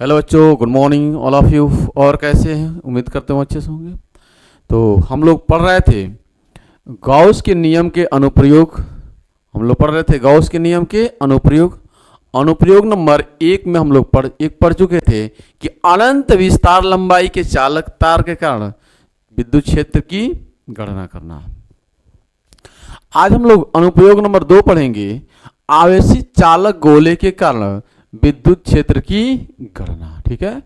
Hello बच्चों, good morning all of you. और कैसे हैं? उम्मीद करते हो अच्छे से होंगे। तो हम लोग पढ़ रहे थे गॉस के नियम के अनुप्रयोग। गॉस के नियम के अनुप्रयोग। अनुप्रयोग नंबर 1 में हम लोग पढ़ चुके थे कि अनंत विस्तार लंबाई के चालक तार के कारण विद्युत क्षेत्र की गणना करना। आज हम लोग अनुप्रयोग नंबर 2 पढ़ेंगे, आवेशित चालक गोले के कारण विद्युत क्षेत्र की गणना। ठीक है,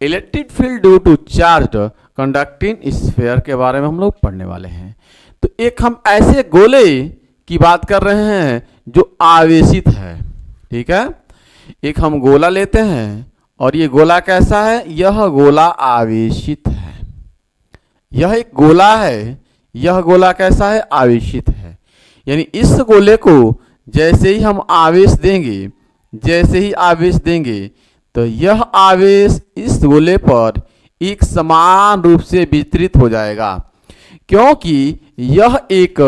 electric field due to charge conducting sphere के बारे में हम लोग पढ़ने वाले हैं। तो एक हम ऐसे गोले की बात कर रहे हैं जो आवेशित है। ठीक है, एक हम गोला लेते हैं और ये गोला कैसा है? यह गोला आवेशित है। यह एक गोला है, यह गोला कैसा है? आवेशित है। यानी इस गोले को जैसे ही हम आवेश देंगे, तो यह आवेश इस गोले पर एक समान रूप से वितरित हो जाएगा, क्योंकि यह एक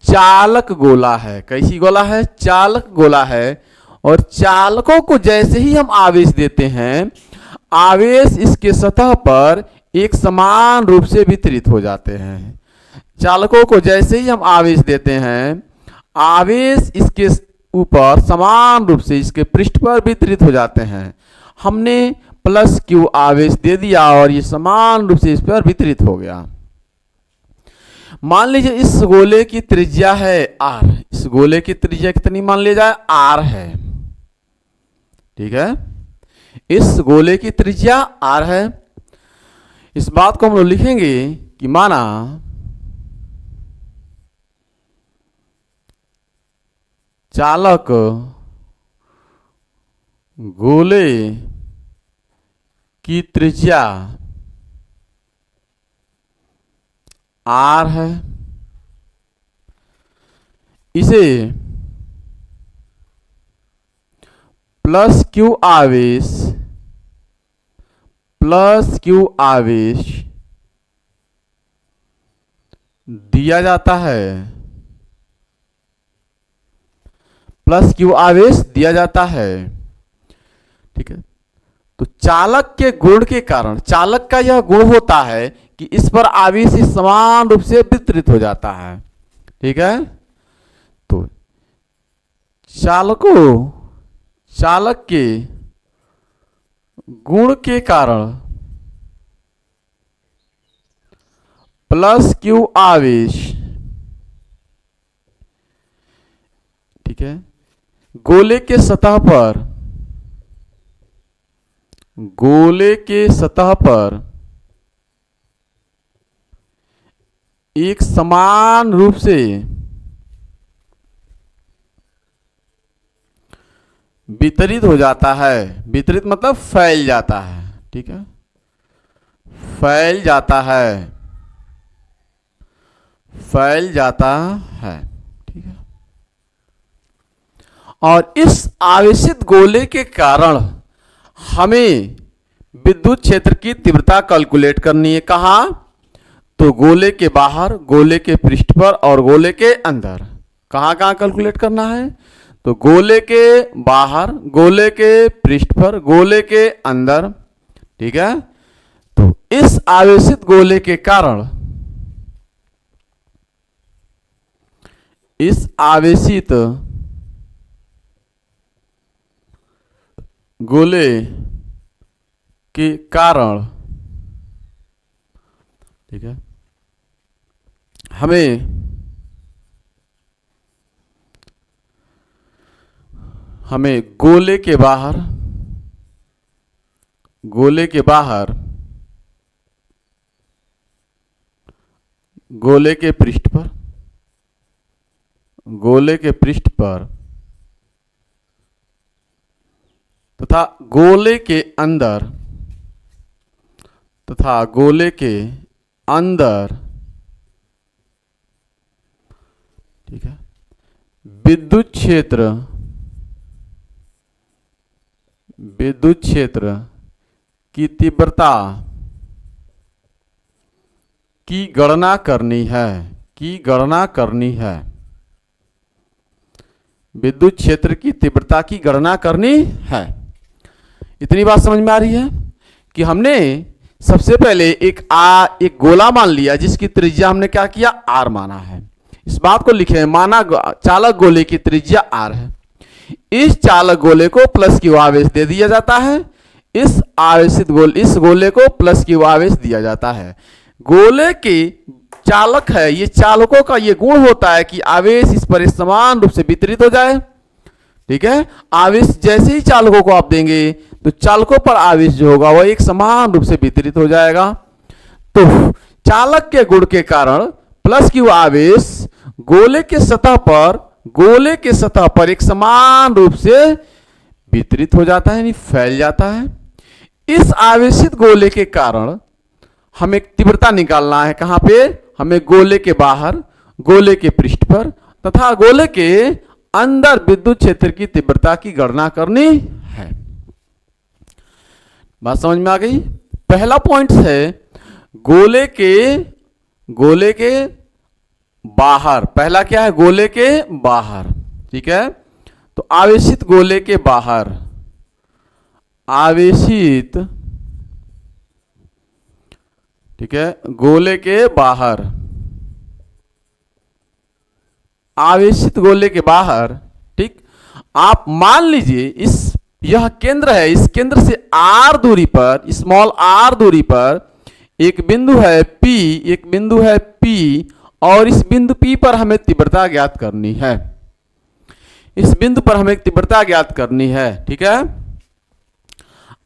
चालक गोला है। कैसी गोला है? चालक गोला है। और चालकों को जैसे ही हम आवेश देते हैं, आवेश इसके सतह पर एक समान रूप से वितरित हो जाते हैं। चालकों को जैसे ही हम आवेश देते हैं, आवेश इसके ऊपर समान रूप से इसके पृष्ठ पर वितरित हो जाते हैं। हमने प्लस क्यू आवेश दे दिया और ये समान रूप से इस पर वितरित हो गया। मान लीजिए इस गोले की त्रिज्या है r। इस गोले की त्रिज्या कितनी मान ली जाए? r है। ठीक है, इस गोले की त्रिज्या r है। इस बात को हम लोग लिखेंगे कि माना चालक गोले की त्रिज्या r है। इसे प्लस क्यू आवेश दिया जाता है। प्लस क्यू आवेश दिया जाता है। ठीक है, तो चालक के गुण के कारण, चालक का यह गुण होता है कि इस पर आवेश समान रूप से वितरित हो जाता है। ठीक है, तो चालक के गुण के कारण प्लस क्यू आवेश, ठीक है, गोले के सतह पर एक समान रूप से वितरित हो जाता है। वितरित मतलब फैल जाता है। ठीक है, फैल जाता है। ठीक है, और इस आवेशित गोले के कारण हमें विद्युत क्षेत्र की तीव्रता कैलकुलेट करनी है। कहाँ? तो गोले के बाहर, गोले के पृष्ठ पर और गोले के अंदर। कहाँ कैलकुलेट करना है? तो गोले के बाहर, गोले के पृष्ठ पर, गोले के अंदर। ठीक है, तो इस आवेशित गोले के कारण, इस आवेशित गोले के कारण, ठीक है, हमें गोले के बाहर, गोले के पृष्ठ पर, गोले के पृष्ठ पर तथा गोले के अंदर, ठीक है, विद्युत क्षेत्र की तीव्रता की गणना करनी है। विद्युत क्षेत्र की तीव्रता की गणना करनी है। इतनी बात समझ में आ रही है कि हमने सबसे पहले एक गोला मान लिया जिसकी त्रिज्या हमने क्या किया, r माना है। इस बात को लिखे, माना चालक गोले की त्रिज्या r है। इस चालक गोले को प्लस क्यू आवेश दे दिया जाता है, इस गोले को प्लस क्यू आवेश दिया जाता है। गोले के चालक है, ये चालकों का ये गुण होता है कि आवेश इस पर समान रूप से वितरित हो जाए। ठीक है, आवेश जैसे ही चालकों को आप देंगे तो चालकों पर आवेश जो होगा वह एक समान रूप से वितरित हो जाएगा। तो चालक के गुण के कारण प्लस क्यू आवेश गोले के सतह पर एक समान रूप से वितरित हो जाता है, यानी फैल जाता है। इस आवेशित गोले के कारण हमें तीव्रता निकालना है। कहां पे? हमें गोले के बाहर, गोले के पृष्ठ पर तथा गोले के अंदर विद्युत क्षेत्र की तीव्रता की गणना करनी है। बात समझ में आ गई? पहला पॉइंट है गोले के बाहर। पहला क्या है? गोले के बाहर। ठीक है, तो आवेशित गोले के बाहर, आवेशित, ठीक है, गोले के बाहर, आवेशित गोले के बाहर। ठीक, आप मान लीजिए यह केंद्र है, इस केंद्र से r दूरी पर, स्मॉल r दूरी पर एक बिंदु है P, और इस बिंदु P पर हमें तीव्रता ज्ञात करनी है। इस बिंदु पर हमें तीव्रता ज्ञात करनी है। ठीक है,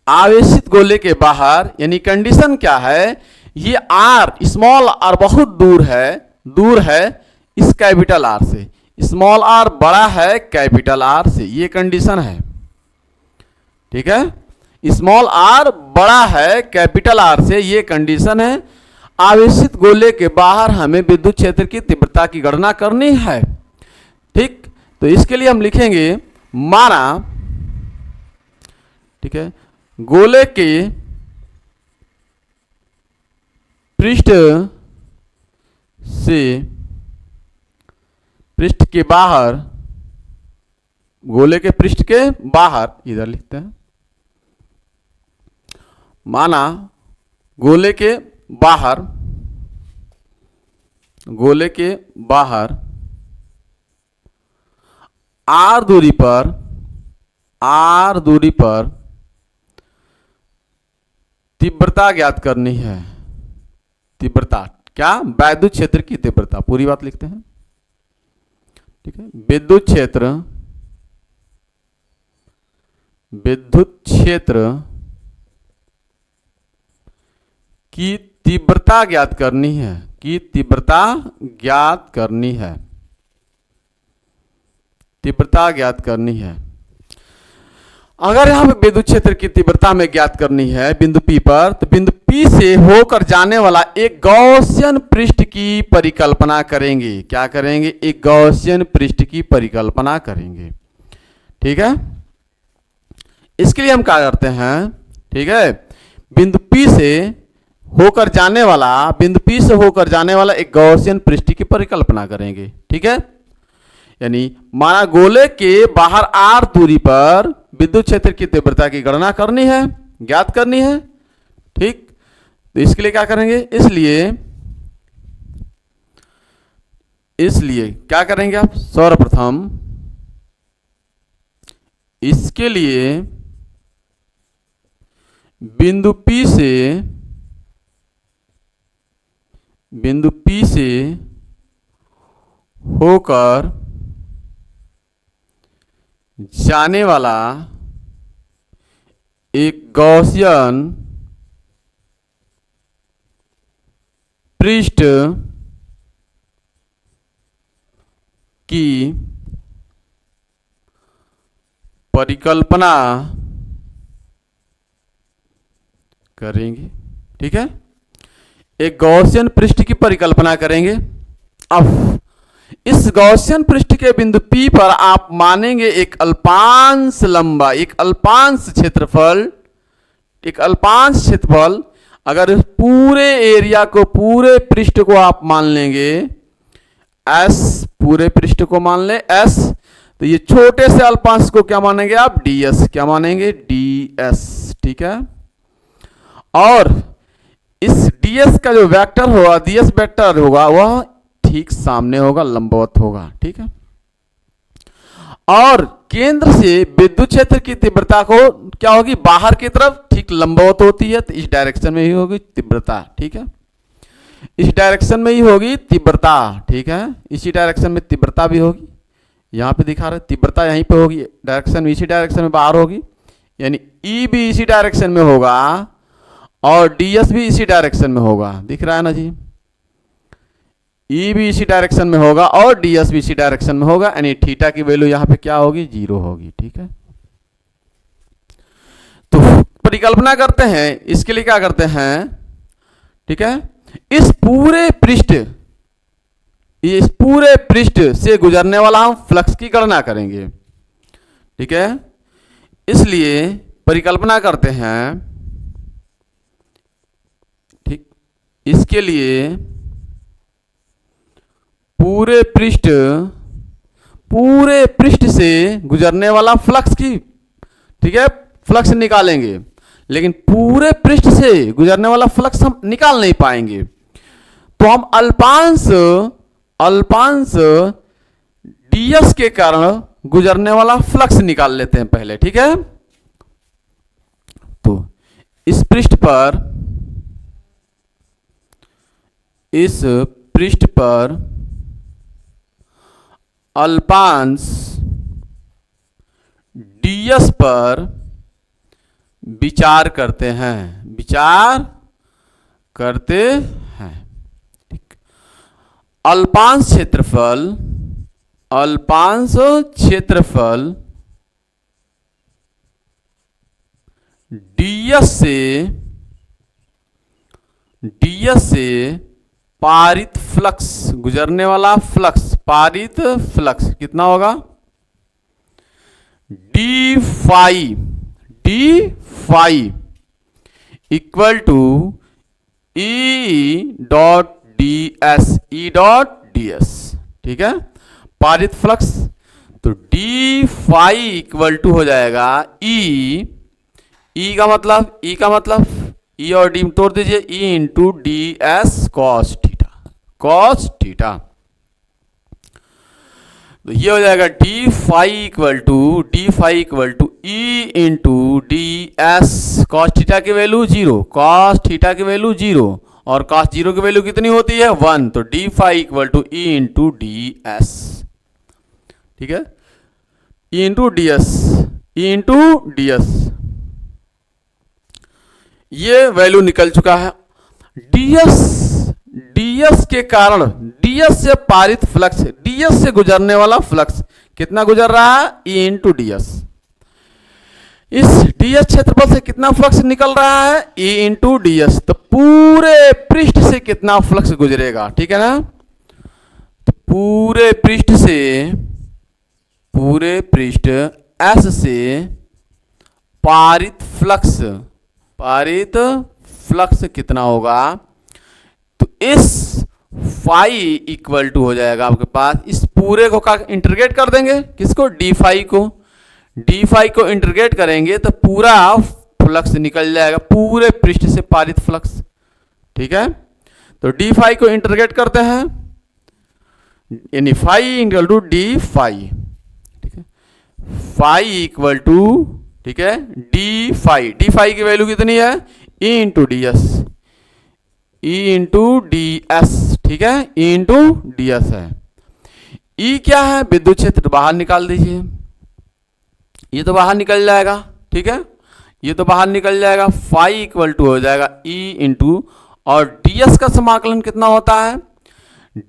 आवेशित गोले के बाहर, यानी कंडीशन क्या है? ये r, स्मॉल r बहुत दूर है इस कैपिटल R से। स्मॉल r बड़ा है कैपिटल R से, ये कंडीशन है। ठीक है, स्मॉल r बड़ा है कैपिटल R से, ये कंडीशन है। आवेशित गोले के बाहर हमें विद्युत क्षेत्र की तीव्रता की गणना करनी है। ठीक, तो इसके लिए हम लिखेंगे माना, ठीक है, गोले के पृष्ठ से, पृष्ठ के बाहर, गोले के पृष्ठ के बाहर, इधर लिखते हैं, माना गोले के बाहर r दूरी पर तीव्रता ज्ञात करनी है। तीव्रता क्या? विद्युत क्षेत्र की तीव्रता। पूरी बात लिखते हैं। ठीक है, विद्युत क्षेत्र की तीव्रता ज्ञात करनी है, तीव्रता ज्ञात करनी है। अगर यहां पे विद्युत क्षेत्र की तीव्रता हमें ज्ञात करनी है बिंदु P पर, तो बिंदु P से होकर जाने वाला एक गॉसियन पृष्ठ की परिकल्पना करेंगे। क्या करेंगे? एक गॉसियन पृष्ठ की परिकल्पना करेंगे। ठीक है, इसके लिए हम क्या करते हैं? ठीक है, बिंदु P से होकर जाने वाला एक गॉसियन पृष्ठ की परिकल्पना करेंगे। ठीक है, यानी माना गोले के बाहर r दूरी पर विद्युत क्षेत्र की तीव्रता की गणना करनी है, ज्ञात करनी है। ठीक, तो इसके लिए क्या करेंगे? इसलिए क्या करेंगे आप? सर्वप्रथम इसके लिए बिंदु P से होकर जाने वाला एक गॉसियन पृष्ठ की परिकल्पना करेंगे। ठीक है, एक गॉसियन पृष्ठ की परिकल्पना करेंगे। अब इस गॉसियन पृष्ठ के बिंदु P पर आप मानेंगे एक अल्पांश लंबा, एक अल्पांश क्षेत्रफल। अगर पूरे एरिया को, पूरे पृष्ठ को आप मान लेंगे S, पूरे पृष्ठ को मान ले S, तो ये छोटे से अल्पांश को क्या मानेंगे आप? DS। क्या मानेंगे? DS। ठीक है। और इस ds का जो वेक्टर होगा, ds वेक्टर होगा, वह ठीक सामने होगा, लंबवत होगा, ठीक है। और केंद्र से विद्युत क्षेत्र की तीव्रता को क्या होगी, बाहर की तरफ ठीक लंबवत होती है, तो इस डायरेक्शन में ही होगी तीव्रता, ठीक है। इस डायरेक्शन में ही होगी तीव्रता, ठीक है। इसी डायरेक्शन में तीव्रता भी होगी, यहाँ पे दिखा रहे तीव्रता यहीं पे होगी, डायरेक्शन इसी डायरेक्शन में बाहर होगी, यानी ई भी इसी डायरेक्शन में होगा और ds भी इसी डायरेक्शन में होगा, दिख रहा है ना जी। ई भी इसी डायरेक्शन में होगा और ds भी इसी डायरेक्शन में होगा, यानी थीटा की वैल्यू यहाँ पे क्या होगी, 0 होगी, ठीक है। तो परिकल्पना करते हैं, इसके लिए क्या करते हैं, ठीक है। इस पूरे पृष्ठ से गुजरने वाला हम फ्लक्स की गणना करेंगे, ठीक है। इसलिए परिकल्पना करते हैं, ठीक, इसके लिए पूरे पृष्ठ से गुजरने वाला फ्लक्स की, ठीक है, फ्लक्स निकालेंगे, लेकिन पूरे पृष्ठ से गुजरने वाला फ्लक्स हम निकाल नहीं पाएंगे, तो हम अल्पांश ds के कारण गुजरने वाला फ्लक्स निकाल लेते हैं पहले, ठीक है। तो इस पृष्ठ पर अल्पांश ds पर विचार करते हैं, ठीक। अल्पांश क्षेत्रफल ds से पारित फ्लक्स, गुजरने वाला फ्लक्स, पारित फ्लक्स कितना होगा, d phi equal to E dot ds, ठीक है, पारित फ्लक्स। तो d फाई इक्वल टू हो जाएगा ई का मतलब ई और डी तोड़ दीजिए, E into ds cos theta. तो ये हो जाएगा d phi equal to E into ds cos theta की वैल्यू 0, cos थीटा की वैल्यू 0 और cos 0 की वैल्यू कितनी होती है, 1, तो d phi equal to E into ds, ठीक है, ई इंटू ds, ये वैल्यू निकल चुका है। ds के कारण, ds से पारित फ्लक्स, ds से गुजरने वाला फ्लक्स कितना गुजर रहा है, ई इंटू ds। इस ds क्षेत्रफल से कितना फ्लक्स निकल रहा है, ई इंटू ds, तो पूरे पृष्ठ से कितना फ्लक्स गुजरेगा, ठीक है ना। तो पूरे पृष्ठ S से पारित फ्लक्स कितना होगा, तो इस फाई इक्वल टू हो जाएगा आपके पास, इस पूरे को का इंटीग्रेट कर देंगे, किसको, d फाई को इंटीग्रेट करेंगे तो पूरा फ्लक्स निकल जाएगा, पूरे पृष्ठ से पारित फ्लक्स, ठीक है। तो d फाई को इंटीग्रेट करते हैं, यानी phi equal to d phi, ठीक है, फाई इक्वल टू, ठीक है, d फाई की वैल्यू कितनी है, e इंटू ds, ठीक है, e इंटू ds है। E क्या है, विद्युत क्षेत्र, बाहर निकाल दीजिए, ये तो बाहर निकल जाएगा, ठीक है, ये तो बाहर निकल जाएगा, फाई इक्वल टू हो जाएगा E इंटू, और ds का समाकलन कितना होता है,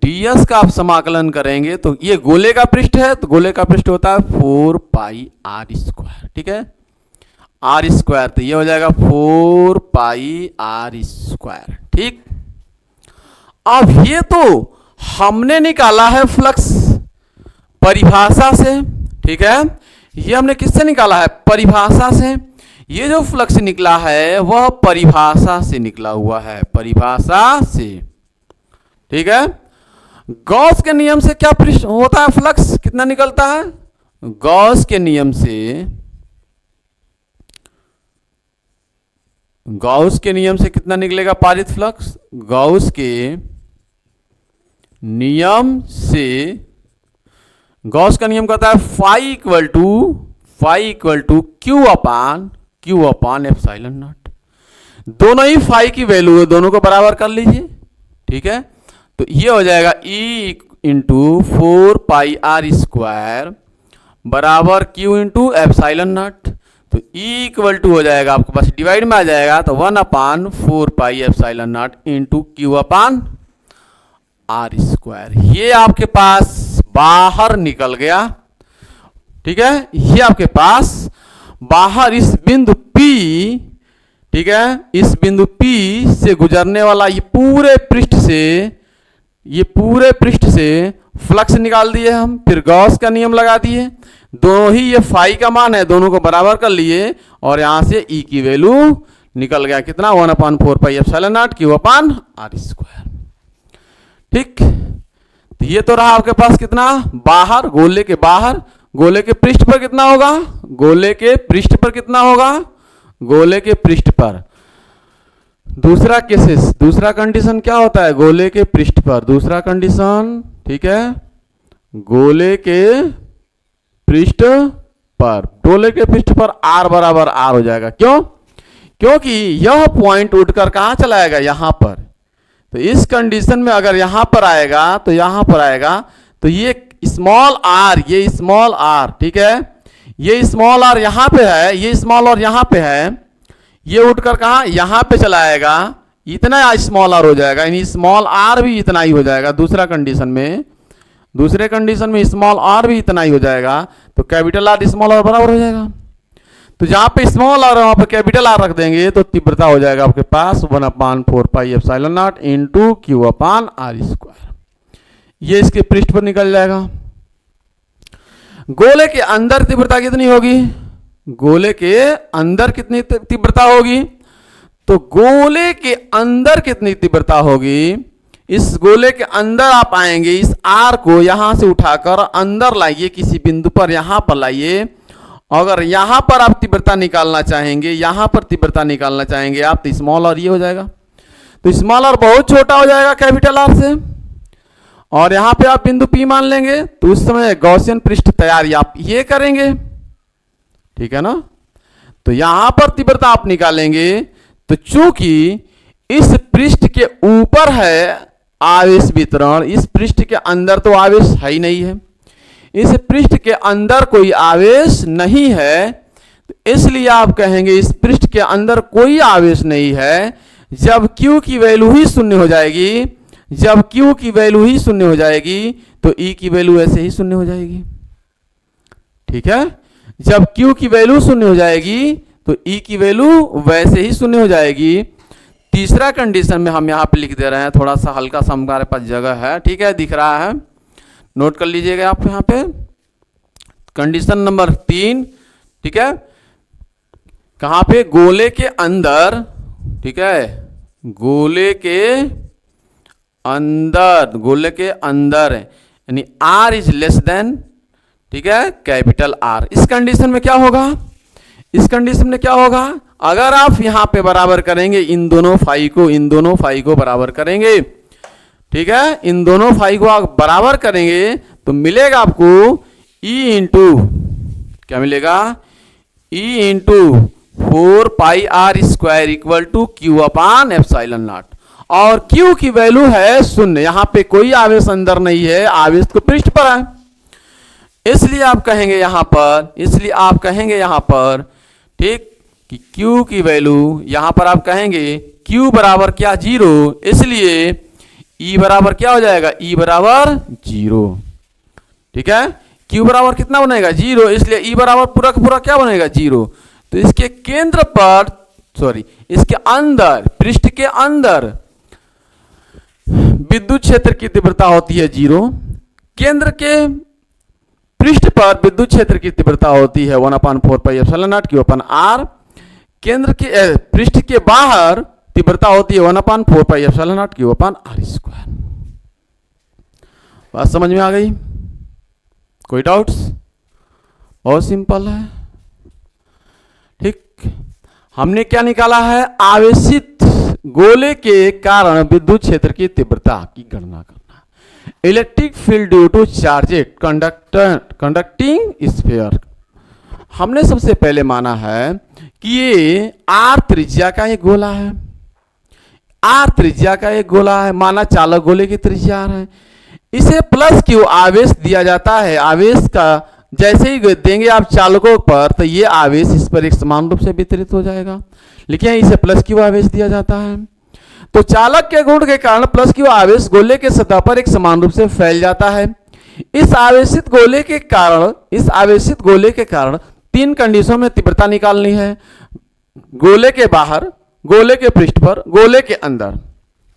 ds का आप समाकलन करेंगे तो ये गोले का पृष्ठ है, तो गोले का पृष्ठ होता है 4 पाई r स्क्वायर, ठीक है, r स्क्वायर, तो ये हो जाएगा 4 पाई r स्क्वायर, ठीक। अब ये तो हमने निकाला है फ्लक्स परिभाषा से, ठीक है, ये हमने किससे निकाला है, परिभाषा से। ये जो फ्लक्स निकला है वह परिभाषा से निकला हुआ है, परिभाषा से, ठीक है। गॉस के नियम से क्या होता है, फ्लक्स कितना निकलता है, गॉस के नियम से गॉस के नियम से कितना निकलेगा पारित फ्लक्स? गॉस के नियम से, गॉस का नियम कहता है phi equal to Q upon epsilon naught. दोनों ही फाई की वैल्यू है, दोनों को बराबर कर लीजिए, ठीक है। तो ये हो जाएगा ई इंटू 4πr² बराबर क्यू इंटू एप्सिलॉन नॉट। तो ई इक्वल टू हो जाएगा आपके पास डिवाइड में आ जाएगा, तो 1/4π epsilon naught into q upon r²। ये आपके पास बाहर निकल गया, ठीक है। ये आपके पास बाहर इस बिंदु P, ठीक है, इस बिंदु P से गुजरने वाला ये पूरे पृष्ठ से फ्लक्स निकाल दिए हम। फिर गॉस का नियम लगा दिए, दोनों ही ये फाई का मान है, दोनों को बराबर कर लिए और यहां से ई की वैल्यू निकल गया कितना? 1/4π epsilon naught Q upon r²। ठीक, तो ये तो रहा आपके पास कितना बाहर, गोले के बाहर। गोले के पृष्ठ पर कितना होगा? गोले के पृष्ठ पर कितना होगा? गोले के पृष्ठ पर। दूसरा केसेस, दूसरा कंडीशन क्या होता है? गोले के पृष्ठ पर दूसरा कंडीशन, ठीक है, गोले के पृष्ठ पर, गोले के पृष्ठ पर r बराबर r हो जाएगा। क्यों? क्योंकि यह पॉइंट उठकर कहां चला जाएगा? यहां पर। तो इस कंडीशन में अगर यहां पर आएगा तो यहां पर आएगा, तो ये स्मॉल r, ये स्मॉल r, ठीक है, ये स्मॉल r यहां पे है, ये स्मॉल r यहां पे है, ये उठकर कहां? यहां पे चला आएगा, इतना स्मॉल r हो जाएगा, यानी स्मॉल r भी इतना ही हो जाएगा। दूसरे कंडीशन में स्मॉल r भी इतना ही हो जाएगा, तो कैपिटल R स्मॉल r बराबर हो जाएगा। तो जहां पे स्मॉल r वहां पे कैपिटल R रख देंगे तो तीव्रता हो जाएगा आपके पास 1/4π epsilon naught into q upon r²। ये इसके पृष्ठ पर निकल जाएगा। गोले के अंदर तीव्रता कितनी होगी? गोले के अंदर कितनी तीव्रता होगी? तो गोले के अंदर कितनी तीव्रता होगी? इस गोले के अंदर आप आएंगे, इस R को यहां से उठाकर अंदर लाइए, किसी बिंदु पर यहां पर लाइए। अगर यहां पर आप तीव्रता निकालना चाहेंगे, यहां पर तीव्रता निकालना चाहेंगे आप, तो स्मॉल r ये हो जाएगा। तो स्मॉल r बहुत छोटा हो जाएगा कैपिटल R से, और यहां पे आप बिंदु P मान लेंगे, तो उस समय गॉसियन पृष्ठ तैयारी आप ये करेंगे, ठीक है ना। तो यहां पर तीव्रता आप निकालेंगे, तो चूंकि इस पृष्ठ के ऊपर है आवेश वितरण, इस पृष्ठ के अंदर तो आवेश है ही नहीं है, इस पृष्ठ के अंदर कोई आवेश नहीं है, तो इसलिए आप कहेंगे इस पृष्ठ के अंदर कोई आवेश नहीं है। जब Q की वैल्यू ही शून्य हो जाएगी, जब Q की वैल्यू ही शून्य हो जाएगी, तो E की वैल्यू ऐसे ही शून्य हो जाएगी, ठीक है। जब Q की वैल्यू शून्य हो जाएगी तो E की वैल्यू वैसे ही शून्य हो जाएगी। तीसरा कंडीशन में हम यहाँ पे लिख दे रहे हैं, थोड़ा सा हल्का सा हमारे पास जगह है, ठीक है, दिख रहा है, नोट कर लीजिएगा आप यहाँ पे। कंडीशन नंबर 3, ठीक है, कहाँ पे? गोले के अंदर, ठीक है, गोले के अंदर यानी R इज लेस देन, ठीक है, कैपिटल R। इस कंडीशन में क्या होगा? इस कंडीशन में क्या होगा? अगर आप यहां पे बराबर करेंगे इन दोनों फाई को बराबर करेंगे, ठीक है, इन दोनों फाई को आप बराबर करेंगे तो मिलेगा आपको E इंटू, क्या मिलेगा? E into 4πr² equal to Q upon epsilon naught. और Q की वैल्यू है शून्य, यहां पे कोई आवेश अंदर नहीं है, आवेश तो पृष्ठ पर है, इसलिए आप कहेंगे यहां पर, ठीक, कि Q की वैल्यू यहां पर आप कहेंगे Q बराबर क्या? 0। इसलिए E बराबर क्या हो जाएगा? E बराबर 0, ठीक है। Q बराबर कितना बनेगा? 0, इसलिए E बराबर पूरा का पूरा क्या बनेगा? 0। तो इसके केंद्र पर, इसके अंदर, पृष्ठ के अंदर विद्युत क्षेत्र की तीव्रता होती है 0, केंद्र के पृष्ठ पर विद्युत क्षेत्र की तीव्रता होती है 1/4π epsilon naught q upon R। केंद्र के पृष्ठ के बाहर तीव्रता होती है 1/4π एप्सिलॉन नॉट क्यू अपन R²। बात समझ में आ गई? कोई डाउट्स? बहुत सिंपल है, ठीक। हमने क्या निकाला है, आवेशित गोले के कारण विद्युत क्षेत्र की तीव्रता की गणना करना। Electric field due to charged conducting sphere. हमने सबसे पहले माना है कि ये आर त्रिज्या का एक गोला है, आर त्रिज्या का एक गोला है, माना चालक गोले की त्रिज्या आर है। इसे प्लस क्यू आवेश दिया जाता है। आवेश का जैसे ही देंगे आप चालकों पर, तो ये आवेश इस पर एक समान रूप से वितरित हो जाएगा। लिखिए इसे प्लस क्यू आवेश दिया जाता है। तो चालक के गुण के कारण प्लस क्यू आवेश गोले के सतह पर एक समान रूप से फैल जाता है। इस आवेशित गोले के कारण तीन कंडीशनों में तीव्रता निकालनी है, गोले के बाहर, गोले के पृष्ठ पर, गोले के अंदर।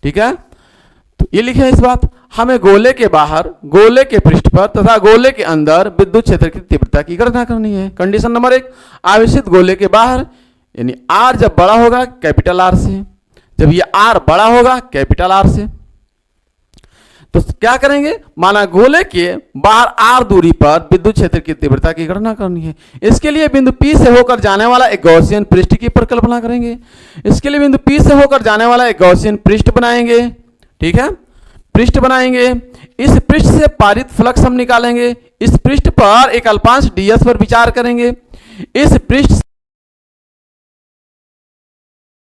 ठीक है, तो ये लिखे इस बात, हमें गोले के बाहर, गोले के पृष्ठ पर तथा गोले के अंदर विद्युत क्षेत्र की तीव्रता की गणना करनी है। कंडीशन नंबर 1, आवेशित गोले के बाहर, यानी आर जब बड़ा होगा कैपिटल आर से, जब ये आर बड़ा होगा कैपिटल आर से, तो क्या करेंगे, माना गोले के बाहर आर दूरी पर विद्युत क्षेत्र की तीव्रता की गणना करनी है। इसके लिए बिंदु P से होकर जाने वाला एक गॉसियन पृष्ठ की परिकल्पना करेंगे। इसके लिए बिंदु P से होकर जाने वाला एक गॉसियन पृष्ठ बनाएंगे। ठीक है, पृष्ठ बनाएंगे। इस पृष्ठ से पारित फ्लक्स हम निकालेंगे। इस पृष्ठ पर एक अल्पांश ds पर विचार करेंगे। इस पृष्ठ